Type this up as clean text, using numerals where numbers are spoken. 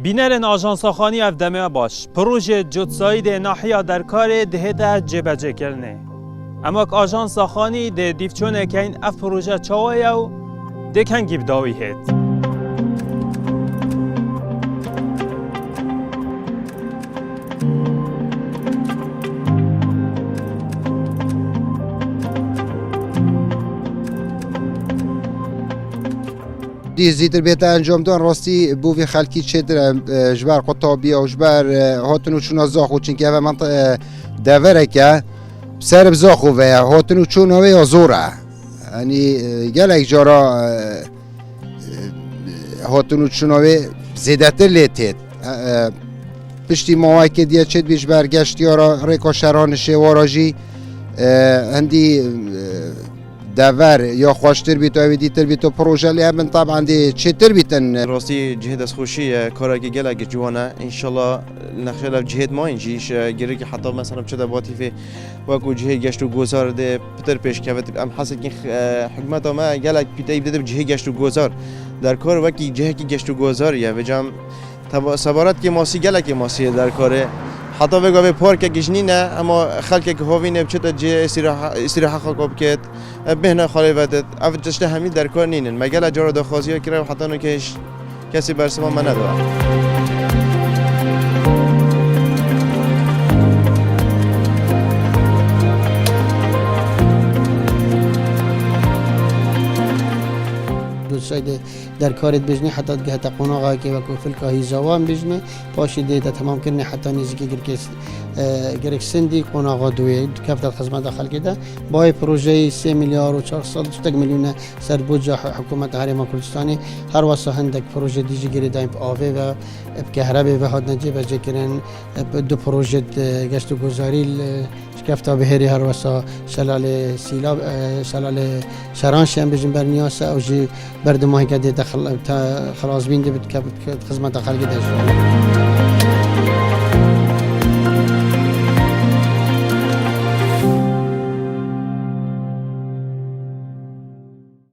بینرین آژانساخانی اف دمه باش پروژه جوتسایی ده ناحیه در کار دهده جبجه کرنه اما که آژانساخانی ده دیفچونه که این اف پروژه چاوه و دکن گیب داوی هید دیزیتر بیت انجام دادن راستی بوی خلکی چه جبر قطابی و جبر هاتنو چون زاخو چون که منطقه دوره که سر بزاخو و هاتنو چون و زوره یعنی گلک جارا هاتنو چون و زیادتر لیتید پشتی ماهی که دیگه چه بیش برگشتی را ریکا شران شواراجی هندی داور یا خوشتر بیت و دیتر بیت و پروژه لیابن طبعا دی چطور بیتن راستی جهد از خوشی کاری که گله جوانه انشالله نخشل جهد ما اینجیش گیری که حتی مثلا بچه باتی فی وقتی جهد گشت و گذار ده پتر پیش کفت ام حاصل که حکومت ما گله پیتای بده جهد گشت و گذار در کار وقتی جهد گشت و گذار یا وجام سوارت که ماسی گله که ماسی در کاره حتی وقتی به پارک گشنی نه اما خلک که هاوی نبچه جه استراحت خواب کرد بهنا خالی ودت اول جشته همین در کار نینن مگل جارو دخوازی کرد حتی نکش کسی برسما من نداره شاید در کارت بجنی حتی که حتی قناعه که وقتی فلکه هیزوان بجنی پاشی دیده تمام کنی حتی نزدیکی گرک سندی قناعه دوی کفت خدمت داخل کده با پروژه 3 میلیارد و 400 میلیون سر بودجه حکومت هرم کردستانی هر واسه هندک پروژه دیجی گری دایم آوه و بکهربه و هاد نجیب بچه کردن دو پروژه گشت و گذاری کفتا بهری هر واسه شلال سیلاب شلال شرانش هم بجن بر نیاسه او جی برد ماهی که خلاص بینده بید که خدمت داخل کده